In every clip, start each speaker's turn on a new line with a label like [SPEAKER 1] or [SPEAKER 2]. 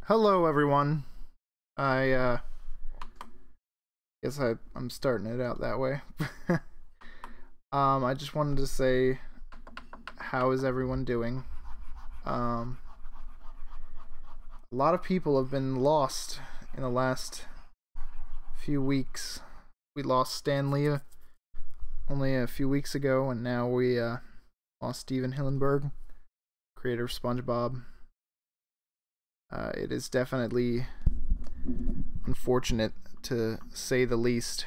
[SPEAKER 1] Hello, everyone. I guess I'm starting it out that way. I just wanted to say, how is everyone doing? A lot of people have been lost in the last few weeks. We lost Stanley only a few weeks ago, and now we lost Steven Hillenburg, creator of Spongebob. It is definitely unfortunate, to say the least.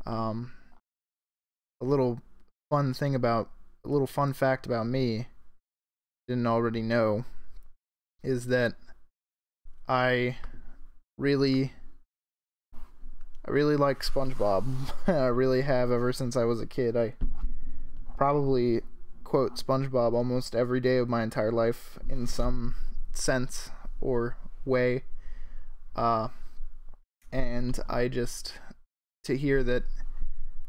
[SPEAKER 1] A little fun fact about me, didn't already know, is that I really like SpongeBob. I really have ever since I was a kid. I probably quote SpongeBob almost every day of my entire life in some sense or way. And I just, to hear that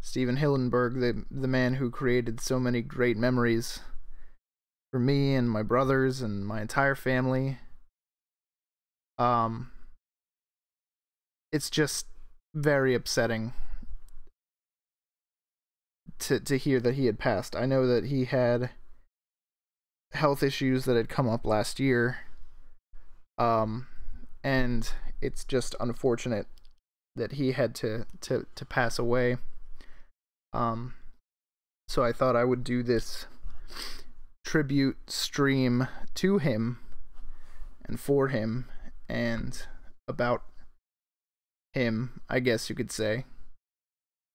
[SPEAKER 1] Steven Hillenburg, the man who created so many great memories for me and my brothers and my entire family, it's just very upsetting to hear that he had passed. I know that he had health issues that had come up last year, and it's just unfortunate that he had to pass away. So I thought I would do this tribute stream to him and for him and about him, I guess you could say.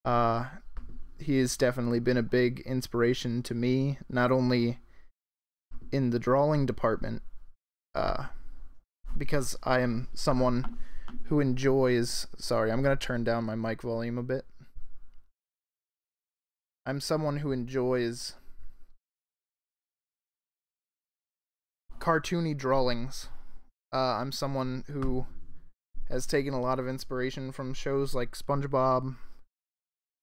[SPEAKER 1] He has definitely been a big inspiration to me, not only in the drawing department, because I am someone who enjoys... Sorry, I'm going to turn down my mic volume a bit. I'm someone who enjoys cartoony drawings. I'm someone who has taken a lot of inspiration from shows like SpongeBob,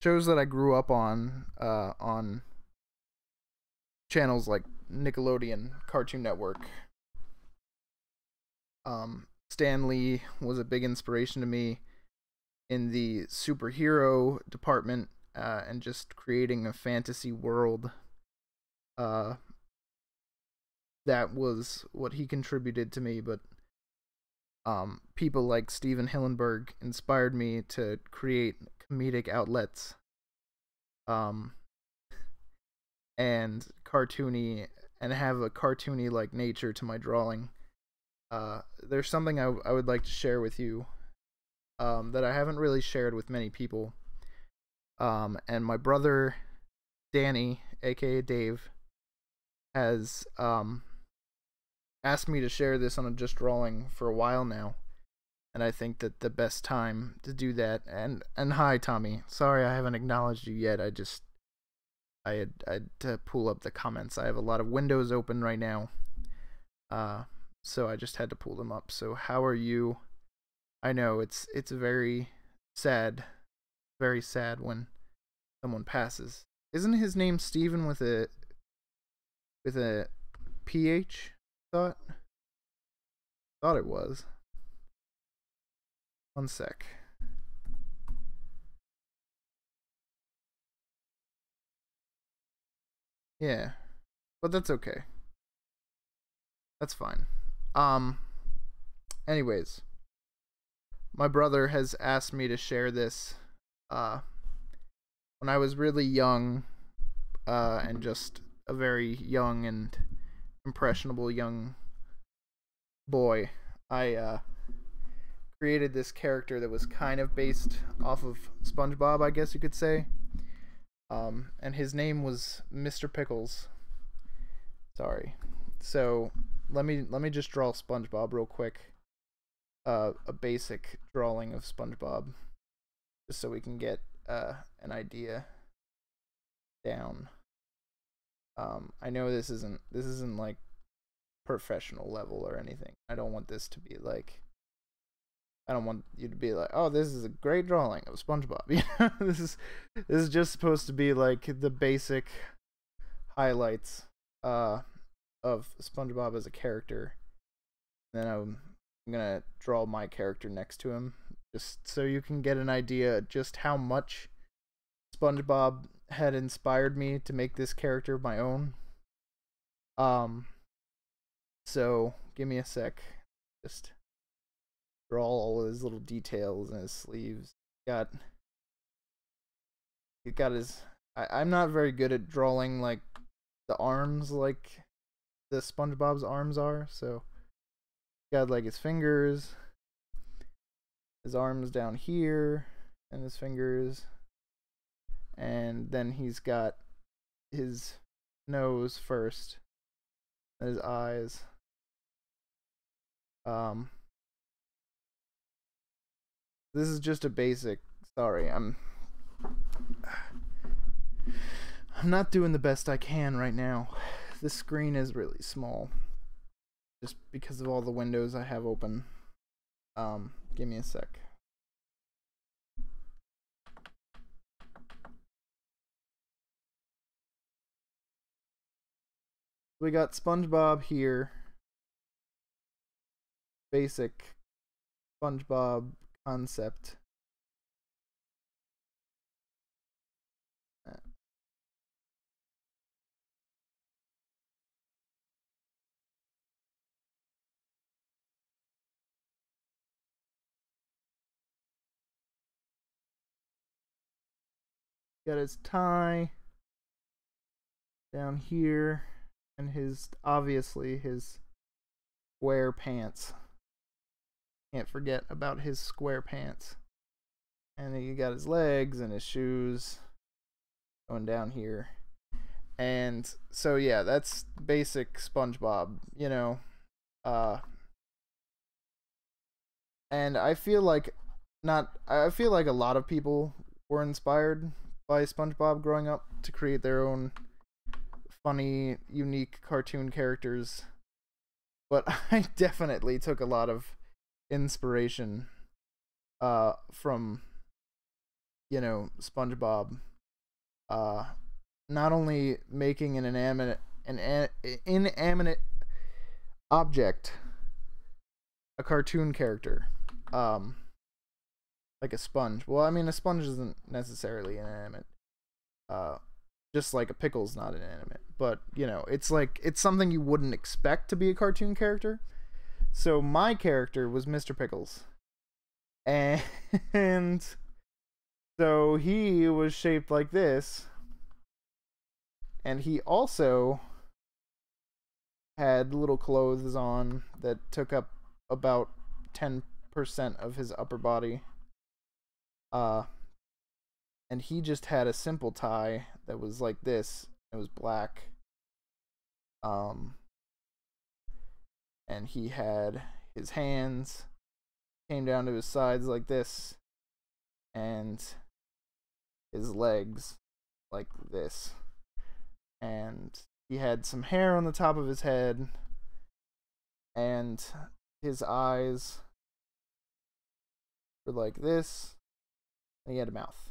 [SPEAKER 1] shows that I grew up on channels like Nickelodeon, Cartoon Network. Stan Lee was a big inspiration to me in the superhero department, and just creating a fantasy world. That was what he contributed to me, but people like Steven Hillenburg inspired me to create comedic outlets, and cartoony, and have a cartoony like nature to my drawing. There's something I would like to share with you, that I haven't really shared with many people. And my brother Danny, aka Dave, has asked me to share this on a Just Drawing for a while now, and I think that the best time to do that... And hi, Tommy. Sorry I haven't acknowledged you yet. I had to pull up the comments. I have a lot of windows open right now, so I just had to pull them up. So how are you? I know it's very sad when someone passes. Isn't his name Steven with a PH? Thought it was. One sec. Yeah, but that's okay. That's fine. Anyways, my brother has asked me to share this when I was really young, and just a very young and impressionable young boy. I created this character that was kind of based off of SpongeBob, I guess you could say. And his name was Mr. Pickles. Sorry. So let me just draw SpongeBob real quick. A basic drawing of SpongeBob, just so we can get an idea down. I know this isn't like professional level or anything. I don't want this to be like... I don't want you to be like, oh, this is a great drawing of SpongeBob. You know, this is just supposed to be like the basic highlights of SpongeBob as a character. Then I'm gonna draw my character next to him, just so you can get an idea just how much SpongeBob had inspired me to make this character my own. So give me a sec. Just draw all his little details in his sleeves. He got his. I'm not very good at drawing like the arms like the SpongeBob's arms are. So got like his fingers, his arms down here, and his fingers, and then he's got his nose first, and his eyes. This is just a basic. Sorry, I'm not doing the best I can right now. This screen is really small, just because of all the windows I have open. Give me a sec. We got SpongeBob here. Basic SpongeBob concept. Got his tie down here, and his obviously his square pants. Can't forget about his square pants. And then you got his legs and his shoes going down here. And so yeah, that's basic SpongeBob, you know. And I feel like a lot of people were inspired by SpongeBob growing up to create their own funny, unique cartoon characters. But I definitely took a lot of inspiration from, you know, SpongeBob. Not only making an inanimate object a cartoon character, like a sponge. Well, I mean, a sponge isn't necessarily inanimate. Just like a pickle's not inanimate, but you know, it's something you wouldn't expect to be a cartoon character. So my character was Mr. Pickles, and so he was shaped like this, and he also had little clothes on that took up about 10% of his upper body. And he just had a simple tie that was like this. It was black. And he had his hands came down to his sides like this, and his legs like this. And he had some hair on the top of his head, and his eyes were like this, and he had a mouth.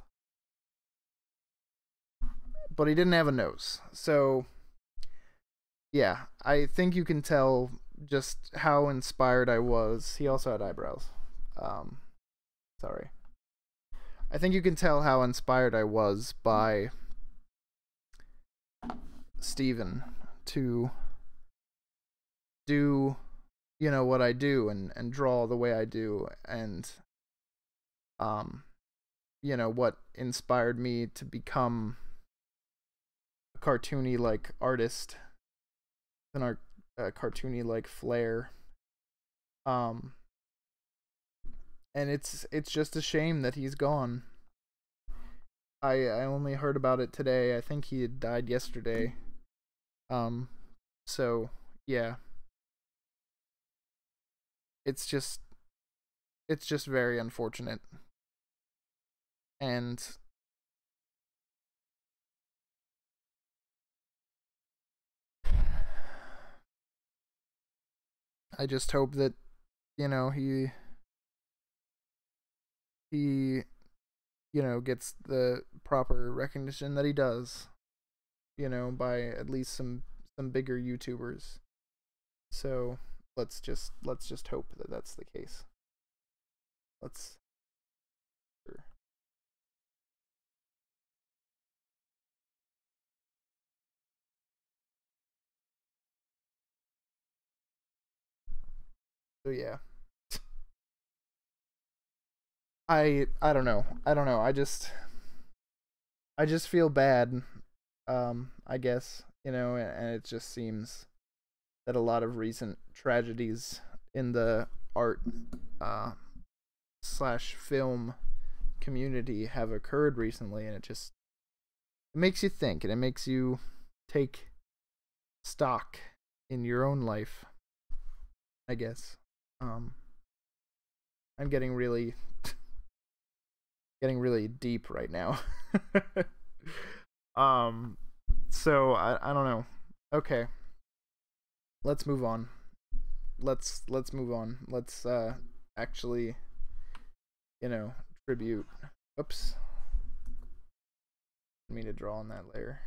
[SPEAKER 1] But he didn't have a nose. So, yeah, I think you can tell just how inspired I was. He also had eyebrows. Sorry. I think you can tell how inspired I was by Steven to do, you know, what I do and draw the way I do, and you know, what inspired me to become a cartoony like artist and a cartoony like flair. And it's just a shame that he's gone. I only heard about it today. I think he had died yesterday. So yeah. It's just very unfortunate. And I just hope that, you know, he you know, gets the proper recognition that he does, you know, by at least some bigger YouTubers. So let's just hope that that's the case. Let's. So yeah. I don't know. I don't know. I just feel bad. I guess, and it just seems that a lot of recent tragedies in the art slash film community have occurred recently, and it makes you think, and it makes you take stock in your own life, I guess. I'm getting really deep right now. So I don't know. Okay. Let's move on. Let's move on. Let's actually, tribute. Oops. I mean to draw on that layer.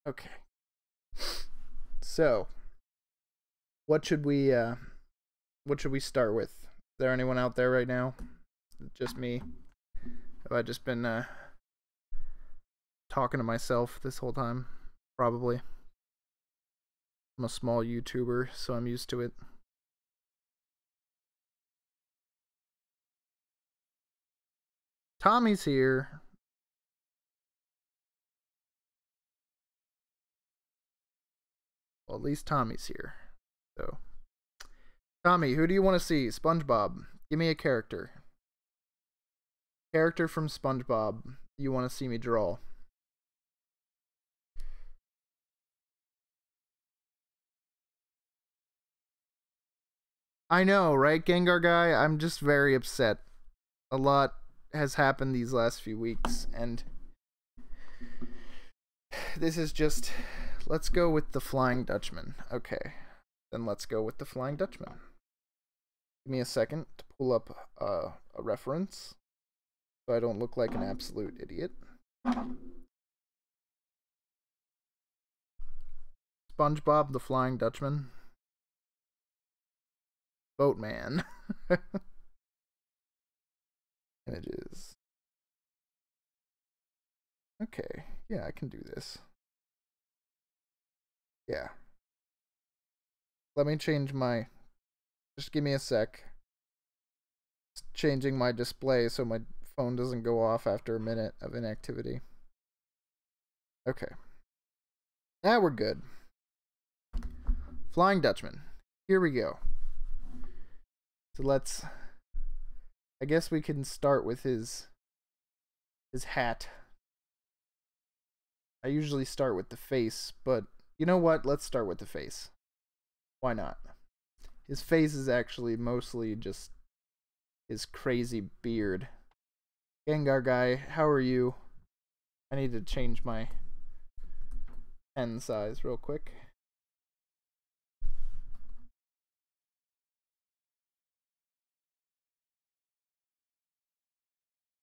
[SPEAKER 1] Okay. So, what should we start with? Is there anyone out there right now? Just me? Have I just been talking to myself this whole time? Probably. I'm a small YouTuber, so I'm used to it. Tommy's here. Well, at least Tommy's here. So, Tommy, who do you want to see? SpongeBob. Give me a character. Character from SpongeBob you want to see me draw. I know, right, Gengar guy? I'm just very upset. A lot has happened these last few weeks, and this is just... Let's go with the Flying Dutchman. Okay, then let's go with the Flying Dutchman. Give me a second to pull up a reference so I don't look like an absolute idiot. SpongeBob the Flying Dutchman. Boatman. Images. Okay, yeah, I can do this. Yeah. Let me change my... Just give me a sec. Changing my display so my phone doesn't go off after a minute of inactivity. Okay. Now we're good. Flying Dutchman. Here we go. So let's... I guess we can start with his hat. I usually start with the face, but you know what? Let's start with the face. Why not? His face is actually mostly just his crazy beard. Gengar guy, how are you? I need to change my pen size real quick.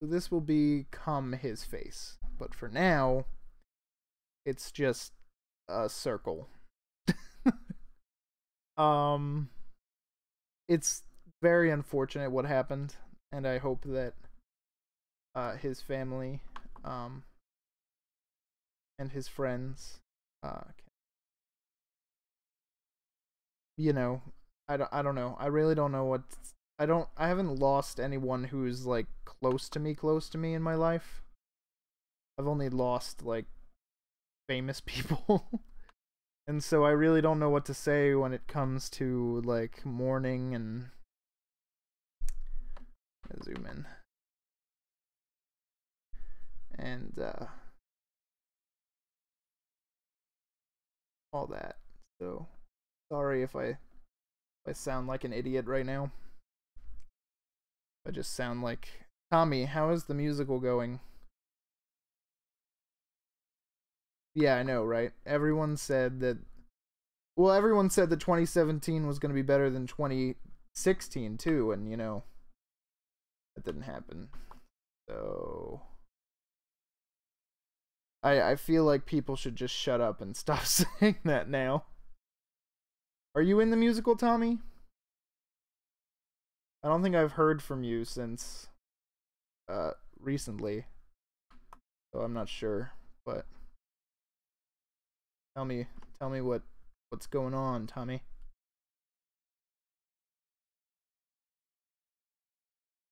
[SPEAKER 1] So this will become his face. But for now, it's just a circle. It's very unfortunate what happened, and I hope that his family and his friends I don't know. I really don't know what... I haven't lost anyone who's like close to me in my life. I've only lost like famous people. And so I really don't know what to say when it comes to like mourning and... zoom in. And all that. So sorry if I sound like an idiot right now. I just sound like Tommy. How is the musical going? Yeah, I know, right? Everyone said that. Well, everyone said that 2017 was going to be better than 2016 too, and you know that didn't happen. So I feel like people should just shut up and stop saying that now. Are you in the musical, Tommy? I don't think I've heard from you since recently, so I'm not sure. But tell me what's going on, Tommy.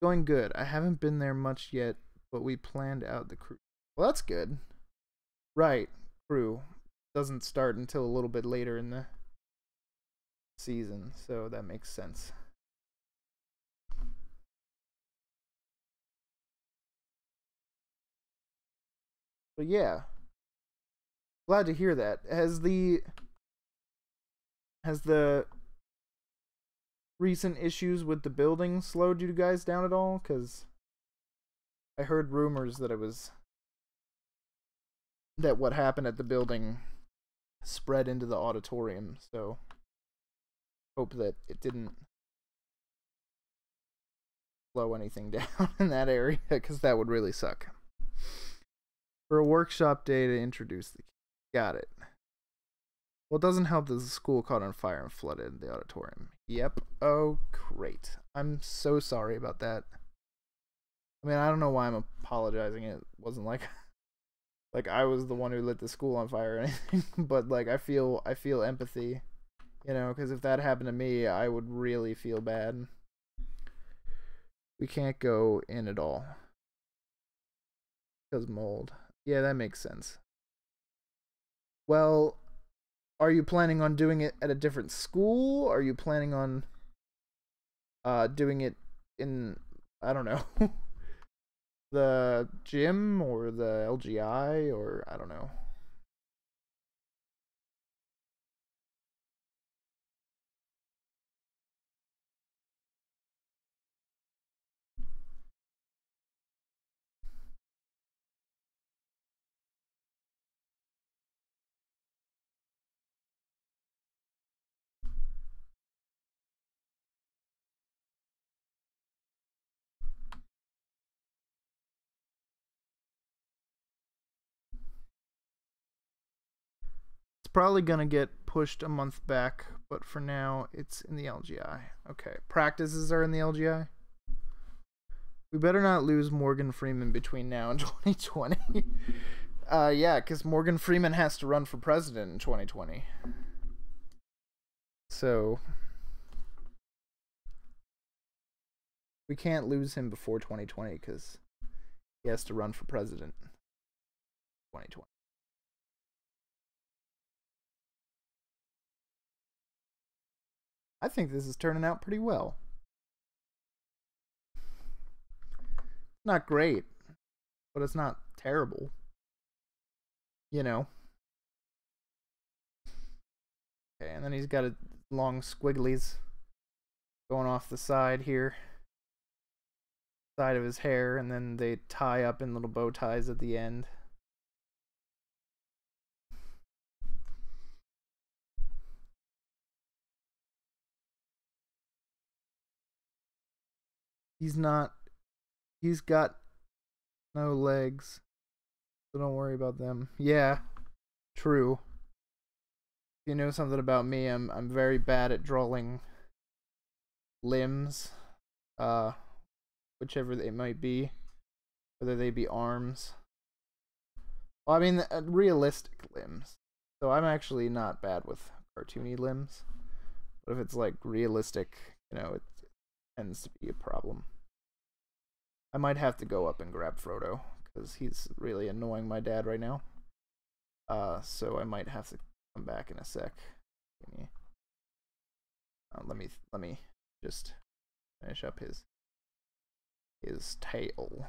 [SPEAKER 1] Going good. I haven't been there much yet, but we planned out the crew. Well, that's good. Right, crew doesn't start until a little bit later in the season, so that makes sense. But yeah, glad to hear that. Has the recent issues with the building slowed you guys down at all? Because I heard rumors that what happened at the building spread into the auditorium, so hope that it didn't slow anything down in that area, because that would really suck. For a workshop day to introduce the got it. Well, it doesn't help that the school caught on fire and flooded the auditorium. Yep. Oh, great. I'm so sorry about that. I mean, I don't know why I'm apologizing. It wasn't like I was the one who lit the school on fire or anything, but like I feel empathy, you know, because if that happened to me, I would really feel bad. We can't go in at all because mold. Yeah, that makes sense. Well, are you planning on doing it at a different school? Are you planning on doing it in, I don't know, the gym or the LGI, or I don't know? It's probably gonna get pushed a month back, but for now it's in the LGI. Okay, practices are in the LGI. We better not lose Morgan Freeman between now and 2020. Yeah, because Morgan Freeman has to run for president in 2020. So we can't lose him before 2020 because he has to run for president in 2020. I think this is turning out pretty well. Not great, but it's not terrible. You know. Okay, and then he's got a long squigglies going off the side here. Side of his hair, and then they tie up in little bow ties at the end. He's got no legs, so don't worry about them. Yeah, true. If you know something about me, I'm very bad at drawing limbs, whichever they might be, whether they be arms. Well, I mean, realistic limbs. So I'm actually not bad with cartoony limbs, but if it's like realistic, you know, it tends to be a problem. I might have to go up and grab Frodo because he's really annoying my dad right now. So I might have to come back in a sec. Let me just finish up his tail.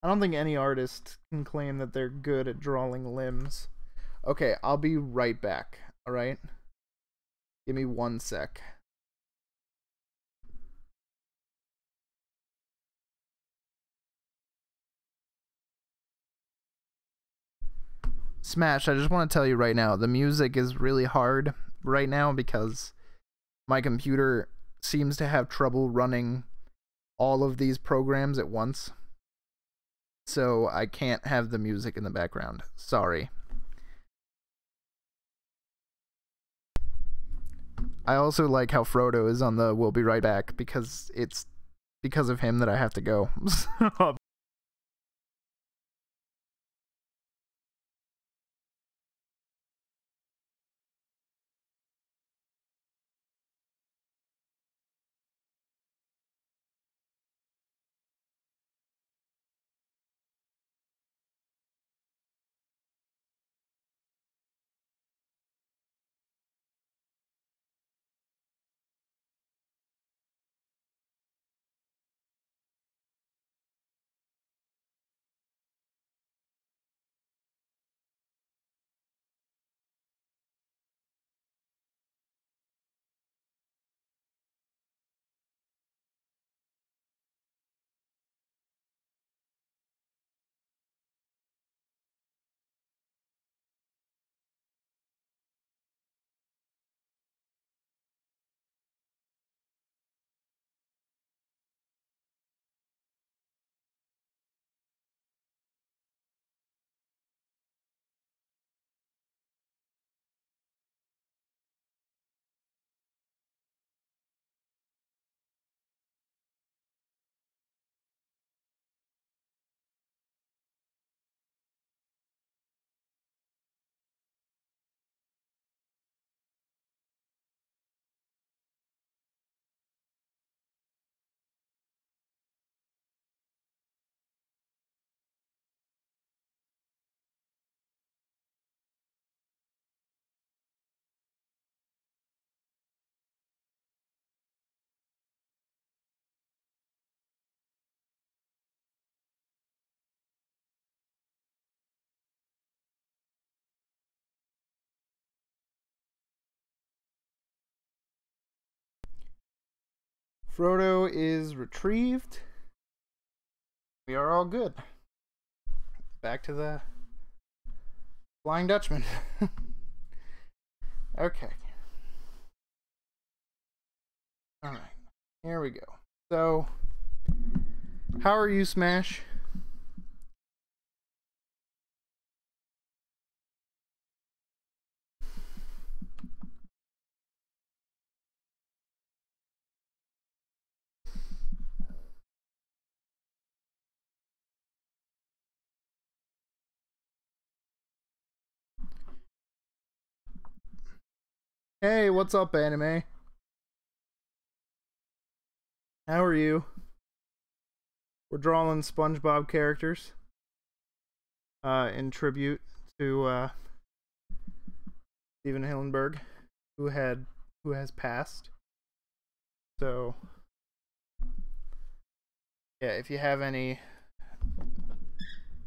[SPEAKER 1] I don't think any artist can claim that they're good at drawing limbs. Okay, I'll be right back, alright? Give me 1 sec. Smash, I just want to tell you right now, the music is really hard right now because my computer seems to have trouble running all of these programs at once. So I can't have the music in the background. Sorry. I also like how Frodo is on the "We'll be right back" because it's because of him that I have to go. Frodo is retrieved. We are all good. Back to the Flying Dutchman. Okay. Alright. Here we go. So, how are you, Smash? Hey, what's up, anime? How are you? We're drawing Spongebob characters in tribute to Stephen Hillenburg, who has passed. So yeah, if you have any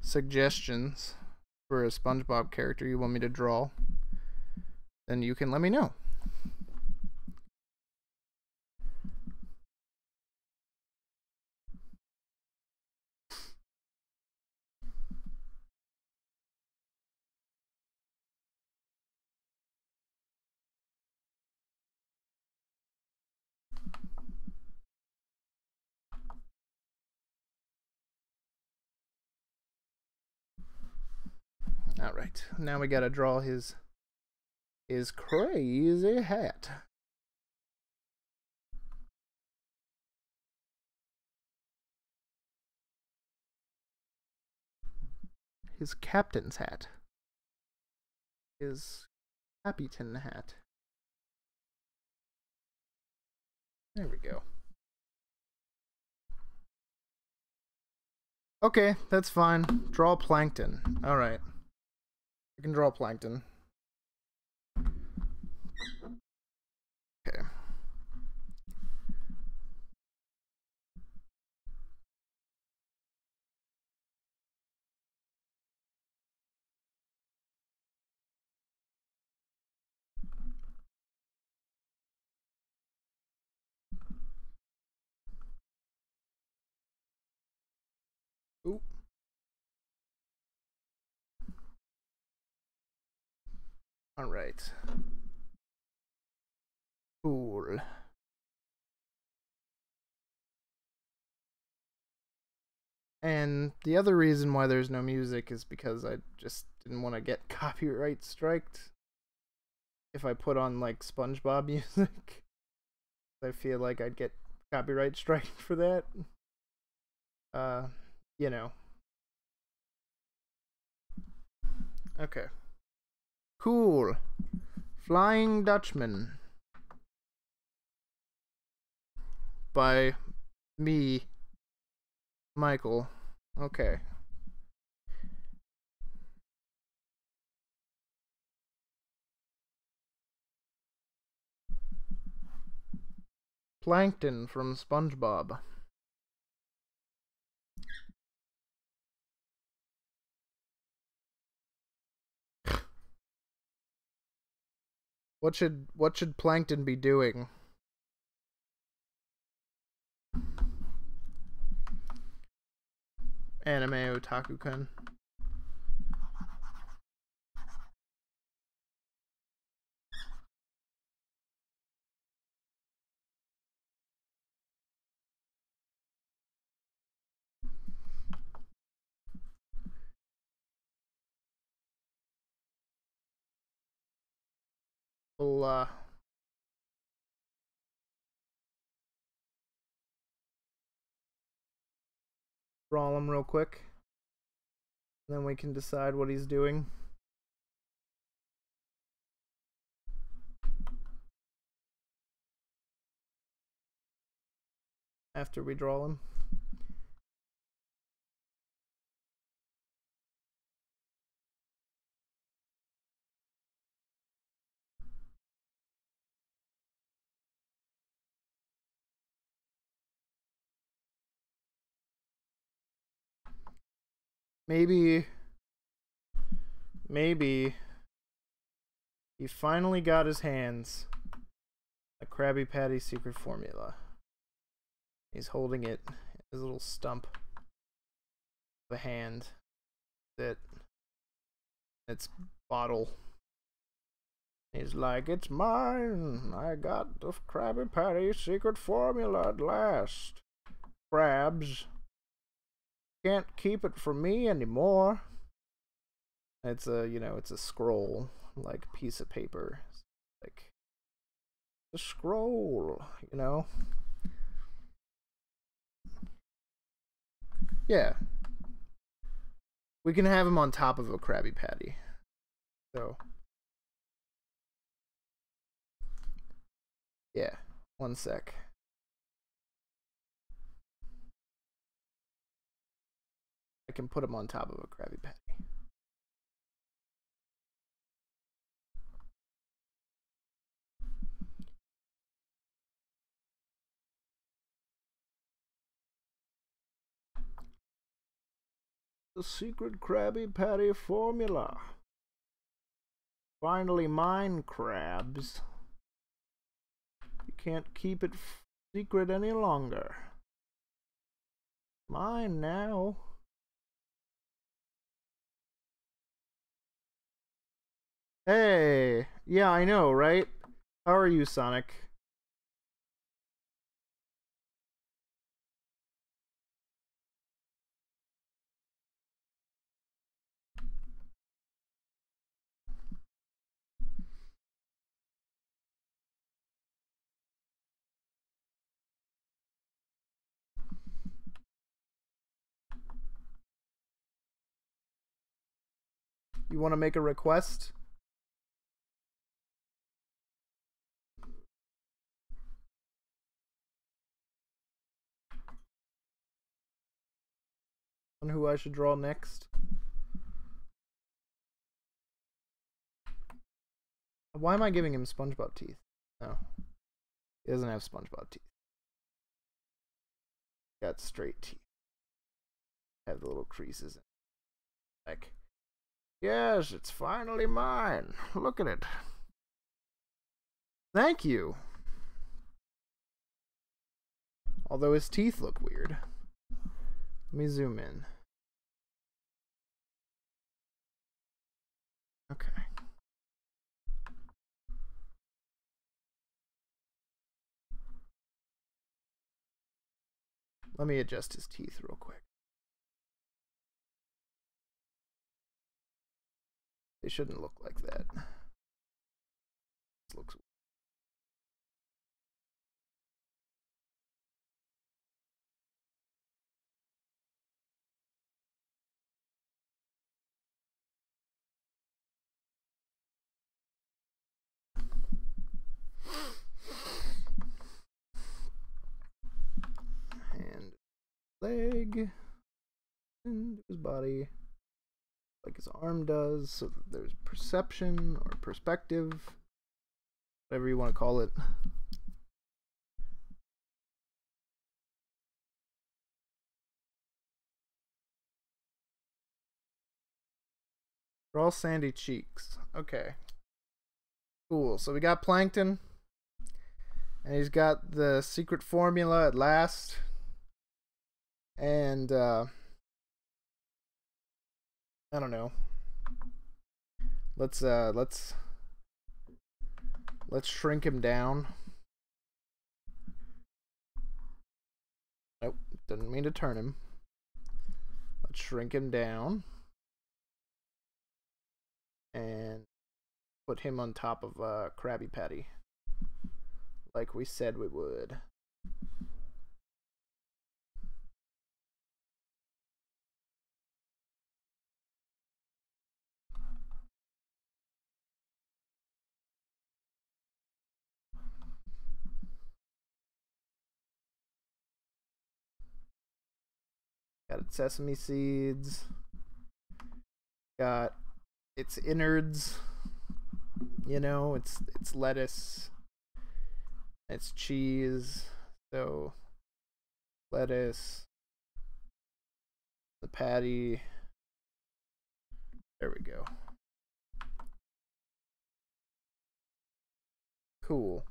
[SPEAKER 1] suggestions for a Spongebob character you want me to draw, then you can let me know. All right, now we gotta draw his crazy hat. His captain's hat. His Captain hat. There we go. Okay, that's fine. Draw Plankton. Alright. I can draw Plankton. Okay. Ooh. All right. Cool. And the other reason why there's no music is because I just didn't want to get copyright striked if I put on like Spongebob music. I feel like I'd get copyright striked for that. You know. Okay. Cool. Flying Dutchman. By me, Michael. Okay. Plankton from Spongebob. What should Plankton be doing? Anime otaku-kun. We'll brawl him real quick. Then we can decide what he's doing. After we draw him. Maybe he finally got his hands a Krabby Patty secret formula. He's holding it in his little stump of a hand that its bottle. He's like, it's mine. I got the Krabby Patty secret formula at last. Crabs can't keep it from me anymore. It's a, it's a scroll, like piece of paper. Like a scroll, Yeah. We can have him on top of a Krabby Patty. So yeah, one sec. I can put him on top of a Krabby Patty. The secret Krabby Patty formula. Finally mine, crabs. You can't keep it secret any longer. Mine now. Hey, yeah, I know, right? How are you, Sonic? You want to make a request? On who I should draw next? Why am I giving him SpongeBob teeth? No. He doesn't have SpongeBob teeth. Got straight teeth. Have the little creases in it. Like, yes, it's finally mine. Look at it. Thank you. Although his teeth look weird. Let me zoom in. Let me adjust his teeth real quick. They shouldn't look like that. This looks weird. And leg and his body like his arm does, so that there's perception or perspective, whatever you want to call it. Draw sandy cheeks. Okay. Cool. So we got Plankton. And he's got the secret formula at last. And I don't know. Let's shrink him down. Nope, didn't mean to turn him. Let's shrink him down. And put him on top of Krabby Patty. Like we said we would. Got its sesame seeds. Got its innards. You know, it's lettuce. It's cheese. So lettuce. The patty. There we go. Cool.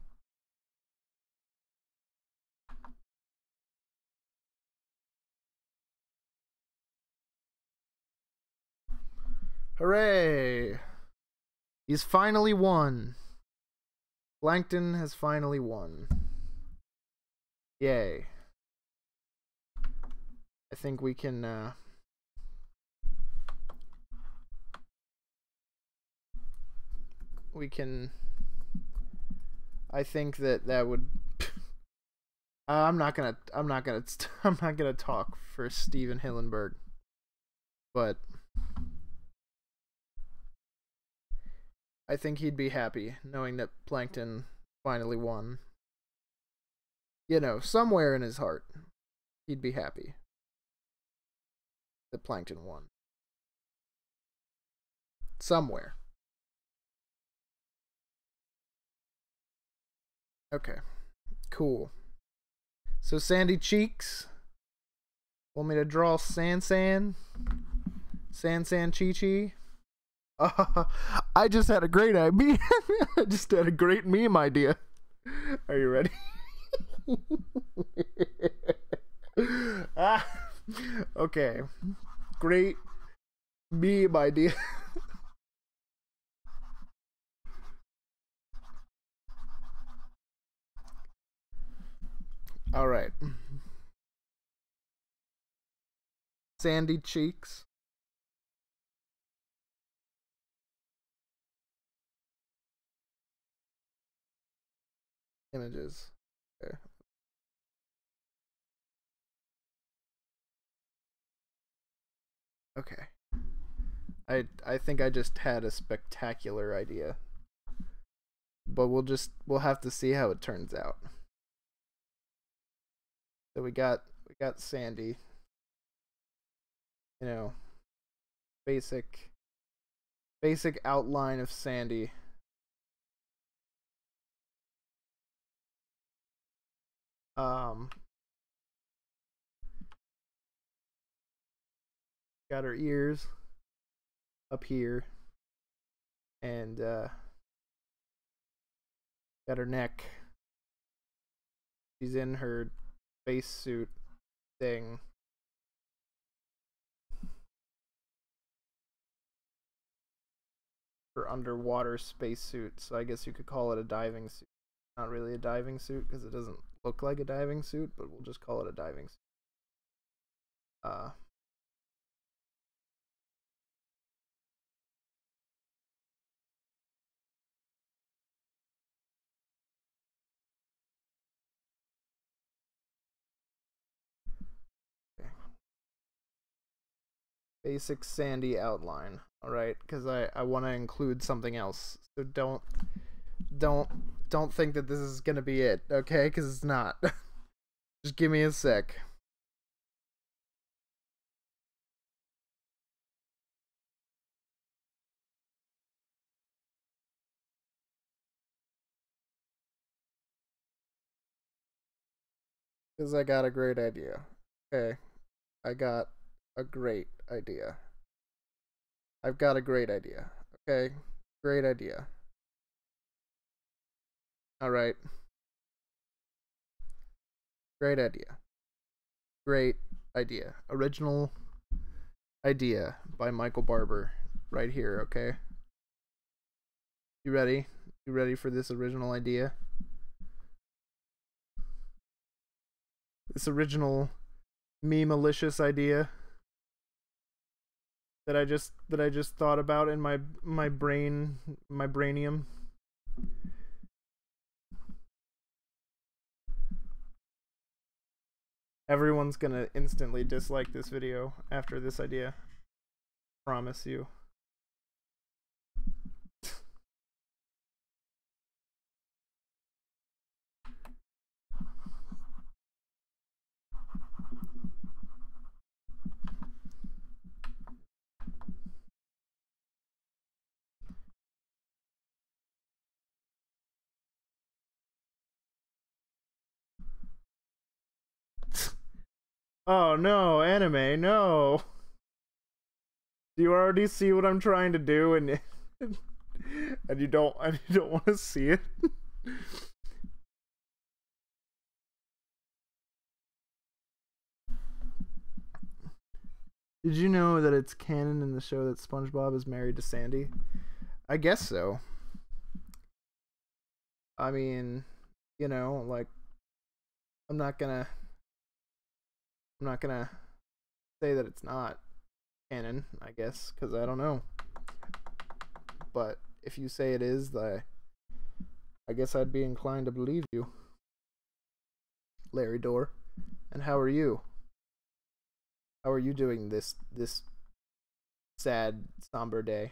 [SPEAKER 1] Hooray! He's finally won. Plankton has finally won. Yay. I think we can I think that would I'm not gonna talk for Steven Hillenburg, but I think he'd be happy knowing that Plankton finally won. You know, somewhere in his heart, he'd be happy that Plankton won. Somewhere. Okay. Cool. So Sandy Cheeks. Want me to draw San Chi Chi? I just had a great idea. I just had a great meme idea. Are you ready? Okay. Great meme idea. All right. Sandy Cheeks. Images. Okay. Okay. I think I just had a spectacular idea. But we'll have to see how it turns out. So we got Sandy. You know, basic outline of Sandy. Got her ears up here, and got her neck. She's in her spacesuit thing. Her underwater spacesuit, so I guess you could call it a diving suit. Not really a diving suit because it doesn't look like a diving suit, but we'll just call it a diving suit. uh basic sandy outline. All right, because I want to include something else. So don't don't think that this is gonna be it, okay? Because it's not. Just give me a sec. Because I got a great idea. Okay, I got a great idea. I've got a great idea. Okay, great idea. All right, great idea. Great idea. Original idea by Michael Barber, right here. Okay, you ready? You ready for this original idea? This original me malicious idea that I just thought about in my brainium. Everyone's gonna instantly dislike this video after this idea. Promise you. Oh no, anime, no. Do you already see what I'm trying to do and and you don't want to see it? Did you know that it's canon in the show that SpongeBob is married to Sandy? I guess so. I mean, you know, like I'm not gonna say that it's not canon, I guess, because I don't know. But if you say it is, I guess I'd be inclined to believe you. Larry Door. And how are you? How are you doing this sad, somber day?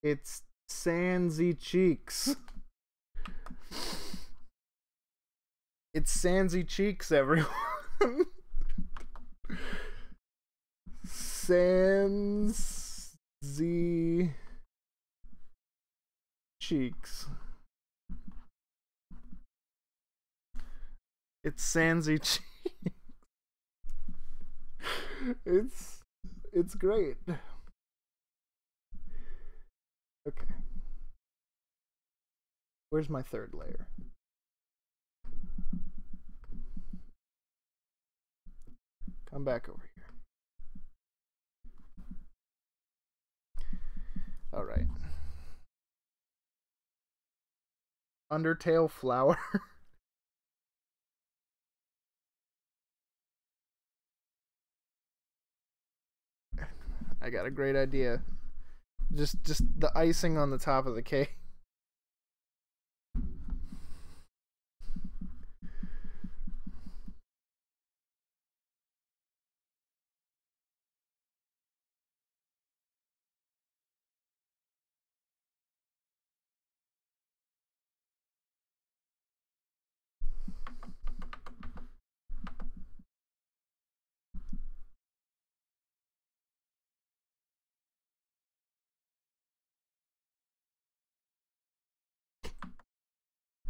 [SPEAKER 1] It's Sansy Cheeks. It's Sansy Cheeks, everyone. Sansy Cheeks. It's Sansy Cheeks. It's great. Okay. Where's my third layer? Come back over here. All right. Undertale flower. I got a great idea. Just the icing on the top of the cake.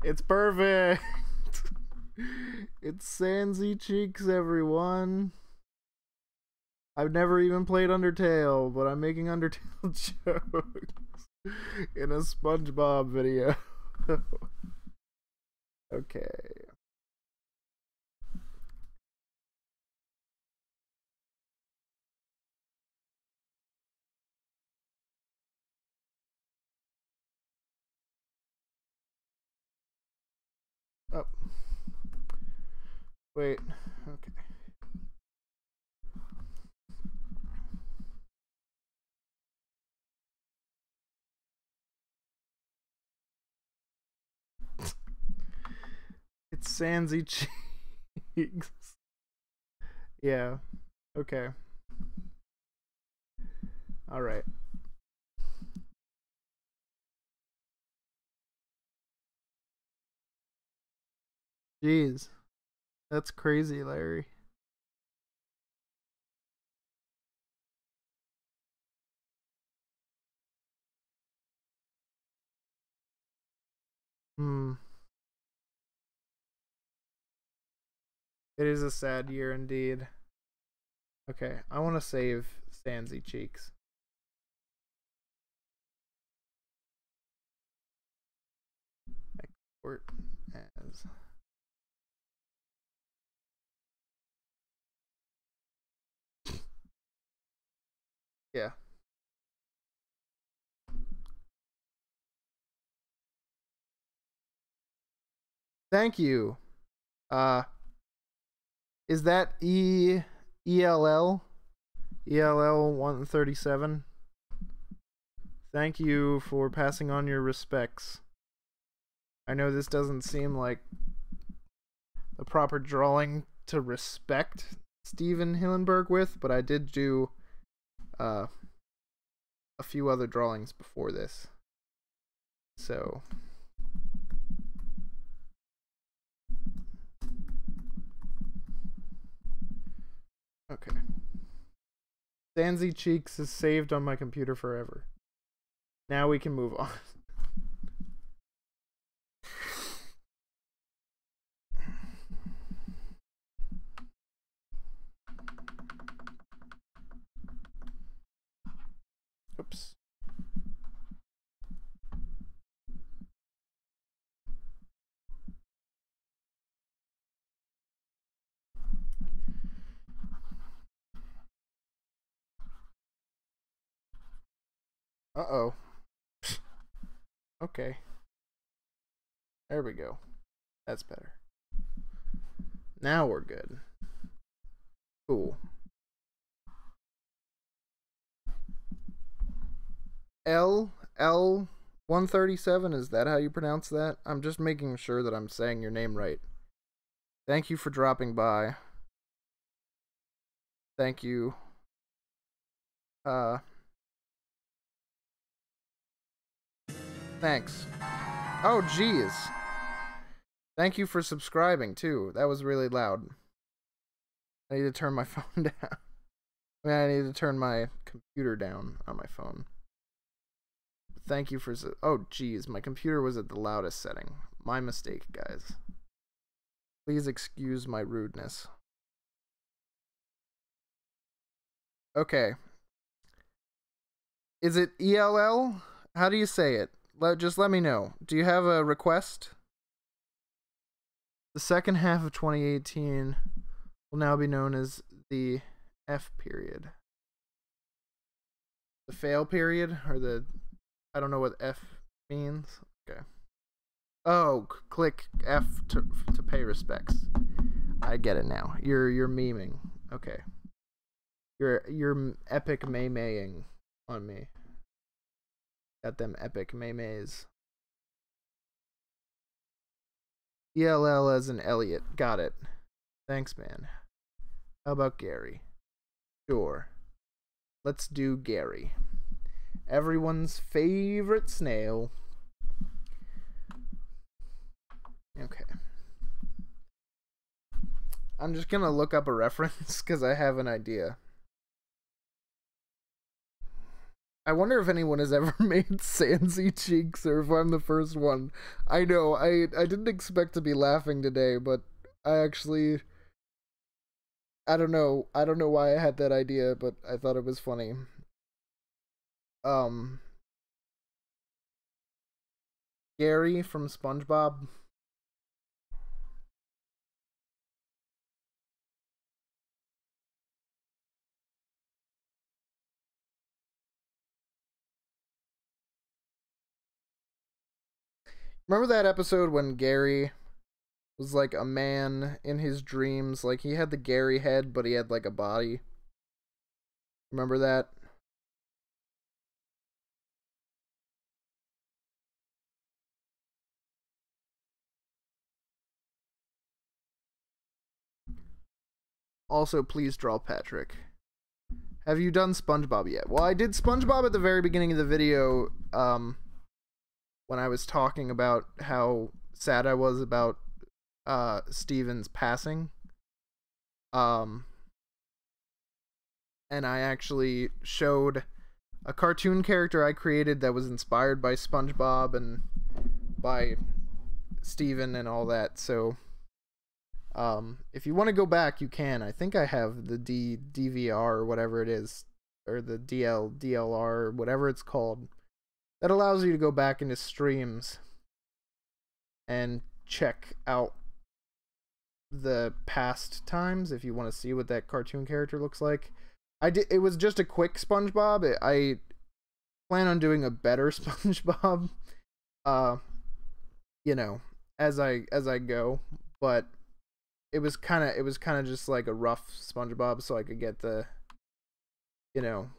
[SPEAKER 1] It's perfect. It's Sansy Cheeks, everyone. I've never even played Undertale, but I'm making Undertale jokes in a Spongebob video. Okay. Oh. Wait. Okay. It's Sansy Cheeks. Yeah. Okay. All right. Jeez. That's crazy, Larry. Hmm. It is a sad year indeed. Okay, I want to save Sansy Cheeks. Export as. Yeah. Thank you. Is that ELL 137? Thank you for passing on your respects. I know this doesn't seem like the proper drawing to respect Steven Hillenburg with, but I did do a few other drawings before this. So okay. Sansy Cheeks is saved on my computer forever. Now we can move on. Oops. Uh-oh. Okay. There we go. That's better. Now we're good. Cool. L 137, is that how you pronounce that? I'm just making sure that I'm saying your name right. Thank you for dropping by. Thank you. Thanks. Oh, geez. Thank you for subscribing, too. That was really loud. I need to turn my phone down. I need to turn my computer down on my phone. Thank you for... Oh, geez. My computer was at the loudest setting. My mistake, guys. Please excuse my rudeness. Okay. Is it ELL? How do you say it? Just let me know. Do you have a request? The second half of 2018 will now be known as the F period. The fail period? Or the... I don't know what F means. Okay. Oh, click F to pay respects. I get it now. You're memeing. Okay. You're epic maying on me. Got them epic maymays. ELL as in Elliot. Got it. Thanks, man. How about Gary? Sure. Let's do Gary. Everyone's favorite snail. Okay. I'm just gonna look up a reference because I have an idea. I wonder if anyone has ever made Sansy cheeks or if I'm the first one. I know, I didn't expect to be laughing today, but I actually... I don't know why I had that idea, but I thought it was funny. Gary from Spongebob. Remember that episode when Gary was like a man in his dreams? Like he had the Gary head, but he had like a body. Remember that? Also, please draw Patrick. Have you done Spongebob yet? Well, I did Spongebob at the very beginning of the video, when I was talking about how sad I was about Steven's passing. And I actually showed a cartoon character I created that was inspired by SpongeBob and by Steven and all that. So if you want to go back, you can. I think I have the DVR or whatever it is, or the DLR, whatever it's called, that allows you to go back into streams and check out the past times if you want to see what that cartoon character looks like. It was just a quick SpongeBob. I plan on doing a better SpongeBob, you know, as I go, but it was kind of just like a rough SpongeBob, so I could get the, you know,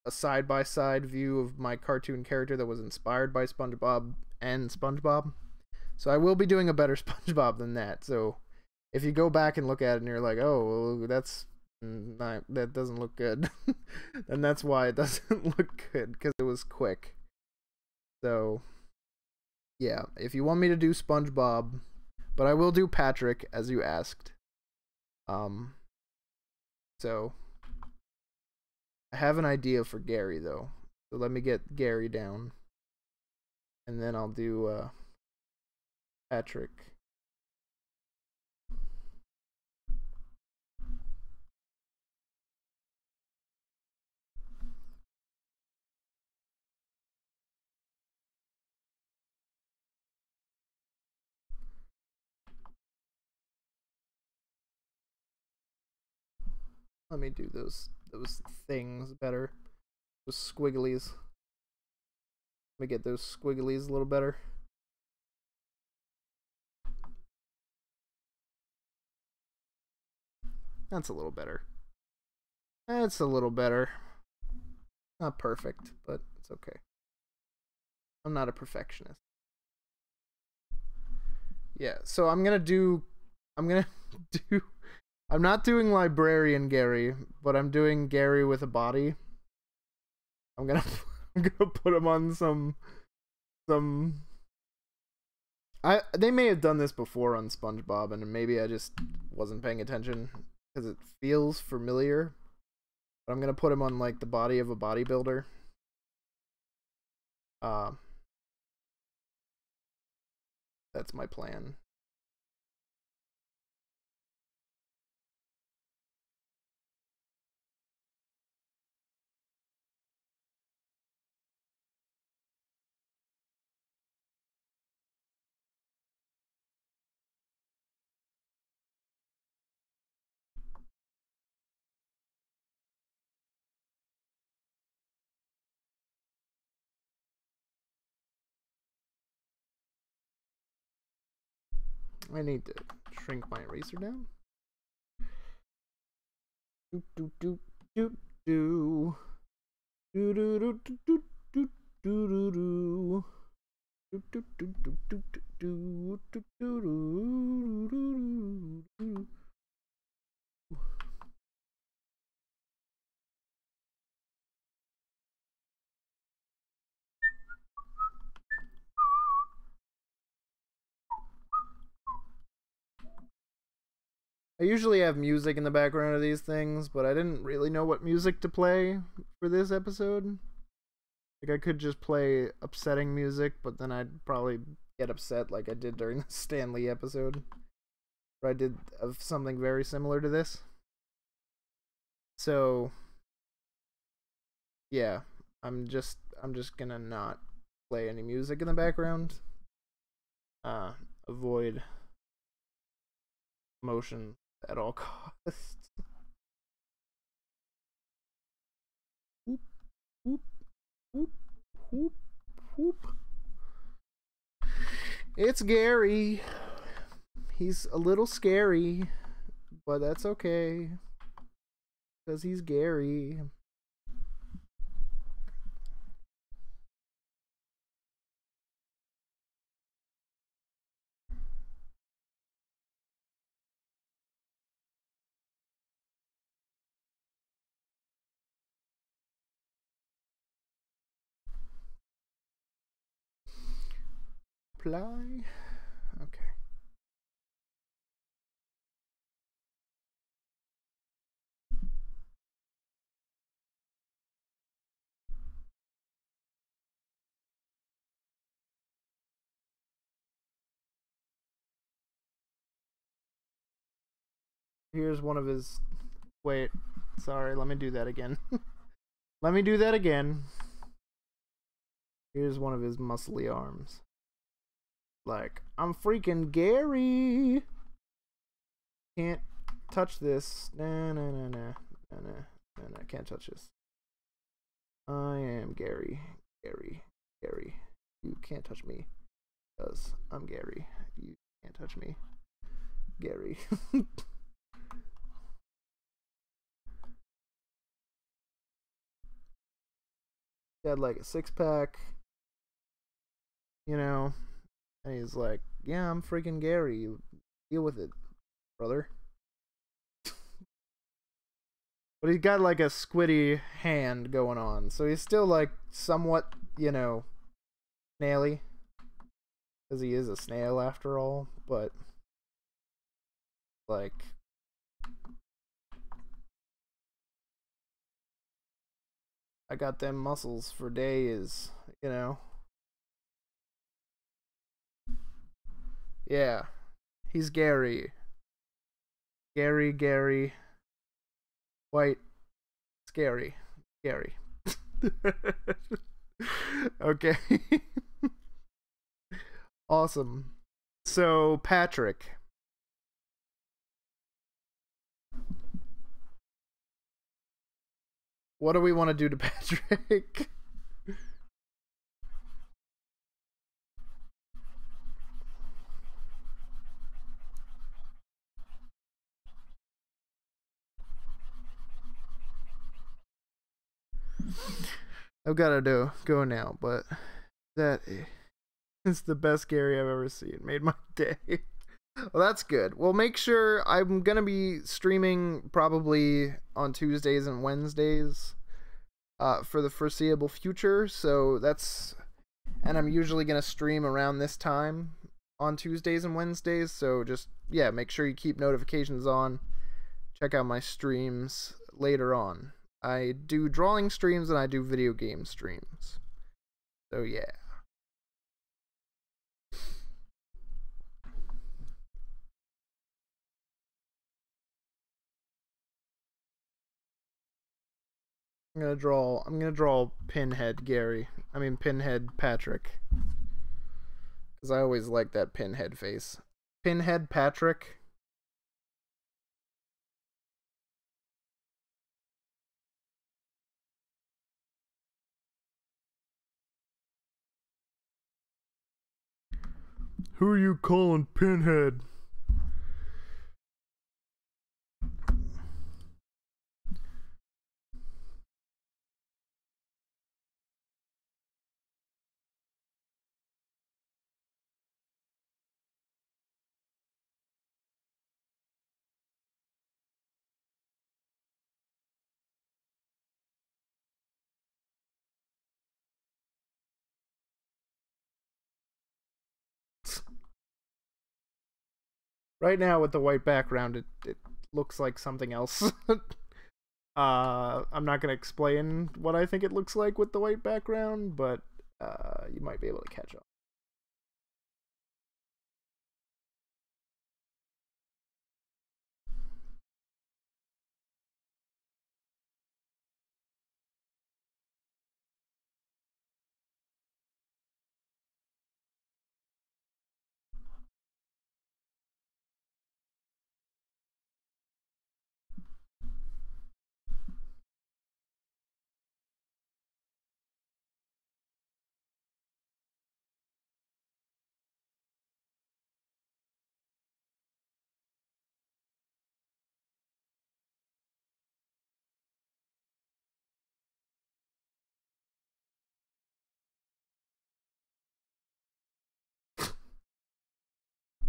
[SPEAKER 1] a side-by-side view of my cartoon character that was inspired by SpongeBob and SpongeBob. So I will be doing a better SpongeBob than that. So if you go back and look at it and you're like, oh, well, that doesn't look good, then that's why it doesn't look good, because it was quick. So yeah, if you want me to do SpongeBob, but I will do Patrick as you asked. So I have an idea for Gary though. So let me get Gary down, and then I'll do Patrick. Let me do those things better. Those squigglies. Let me get those squigglies a little better. That's a little better. That's a little better. Not perfect, but it's okay. I'm not a perfectionist. Yeah, so I'm not doing Librarian Gary, but I'm doing Gary with a body. I'm gonna put him on some they may have done this before on SpongeBob, and maybe I just wasn't paying attention because it feels familiar. But I'm gonna put him on like the body of a bodybuilder. That's my plan. I need to shrink my eraser down. Do do do do do do do do do do do do do. I usually have music in the background of these things, but I didn't really know what music to play for this episode. Like, I could just play upsetting music, but then I'd probably get upset like I did during the Stan Lee episode, where I did of something very similar to this. So, yeah, I'm just gonna not play any music in the background. Avoid motion at all costs. Whoop, whoop, whoop, whoop, whoop. It's Gary. He's a little scary, but that's okay, because he's Gary. Apply. Okay. Here's one of his... Wait. Sorry, let me do that again. Let me do that again. Here's one of his muscly arms. Like, I'm freaking Gary. Can't touch this. Nah. Can't touch this. I am Gary. Gary. You can't touch me. Because I'm Gary. You can't touch me. Gary. Had like a 6-pack. You know. And he's like, yeah, I'm freaking Gary. Deal with it, brother. But he's got like a squiddy hand going on. So he's still like somewhat, you know, snaily. Because he is a snail after all. But, like, I got them muscles for days, you know. Yeah. He's Gary. Gary. White. Scary. Gary. Okay. Awesome. So, Patrick. What do we want to do to Patrick? I've got to go now, but that is the best Gary I've ever seen. Made my day. Well, that's good. Well, make sure I'm going to be streaming probably on Tuesdays and Wednesdays for the foreseeable future. So that's... And I'm usually going to stream around this time on Tuesdays and Wednesdays. So just, yeah, make sure you keep notifications on. Check out my streams later on. I do drawing streams and I do video game streams. So, yeah. I'm gonna draw Pinhead Patrick. Because I always like that Pinhead face. Pinhead Patrick. Who are you calling Pinhead? Right now with the white background, it looks like something else. I'm not gonna explain what I think it looks like with the white background, but you might be able to catch on.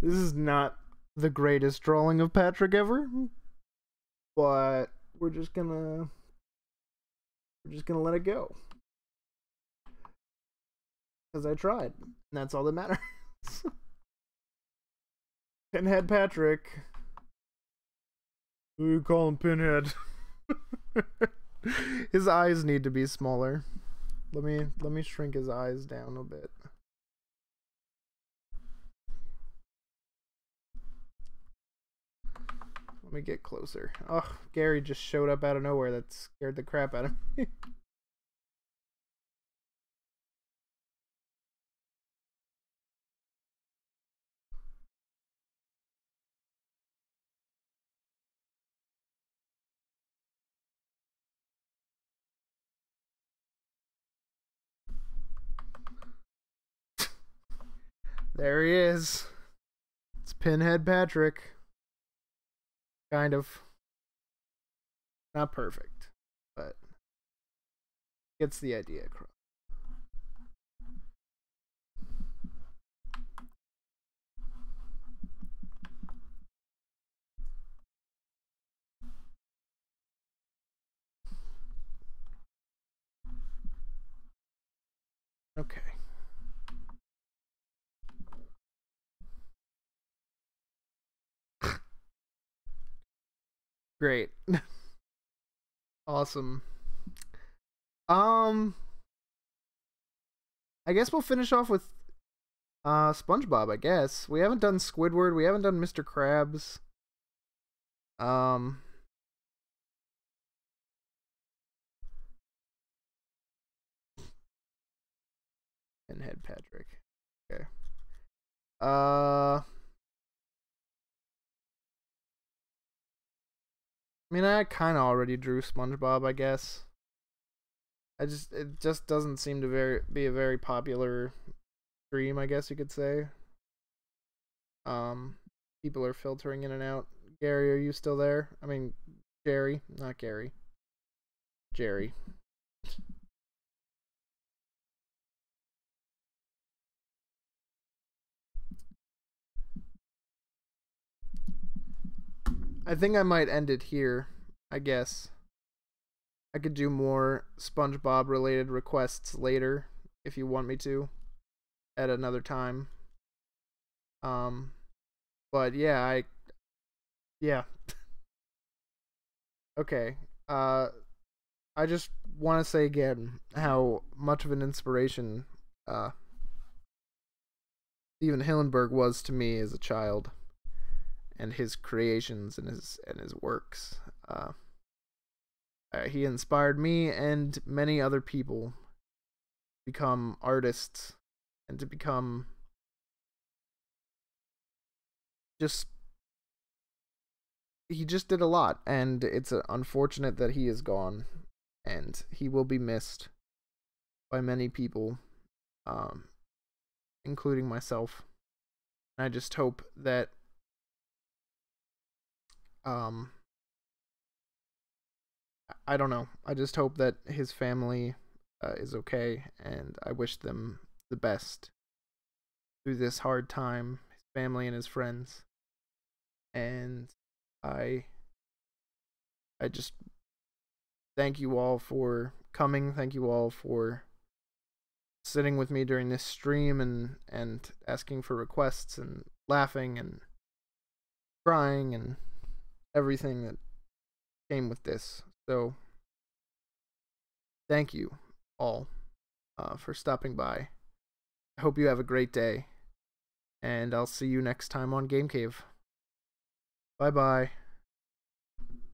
[SPEAKER 1] This is not the greatest drawing of Patrick ever, but we're just gonna let it go because I tried, and that's all that matters. Pinhead Patrick. Who you call him Pinhead? His eyes need to be smaller. Let me shrink his eyes down a bit. Let me get closer. Oh, Gary just showed up out of nowhere. That scared the crap out of me. There he is. It's Pinhead Patrick. Kind of. Not perfect, but gets the idea across. Okay. Great. Awesome. I guess we'll finish off with SpongeBob, I guess. We haven't done Squidward, we haven't done Mr. Krabs. Pinhead Patrick. Okay. I mean, I kind of already drew SpongeBob, I guess. It just doesn't seem to be a very popular stream, I guess you could say. People are filtering in and out. Gary, are you still there? I mean, Jerry, not Gary. Jerry. I think I might end it here, I guess. I could do more SpongeBob related requests later if you want me to at another time. But yeah, yeah. Okay. I just want to say again how much of an inspiration Steven Hillenburg was to me as a child, and his creations and his works. He inspired me and many other people to become artists and to become he just did a lot, and it's unfortunate that he is gone, and he will be missed by many people, including myself. And I just hope that I don't know. I just hope that his family is okay, and I wish them the best through this hard time, his family and his friends. And I just thank you all for coming. Thank you all for sitting with me during this stream and asking for requests and laughing and crying and everything that came with this. So, thank you all for stopping by. I hope you have a great day, and I'll see you next time on Game Cave. Bye bye.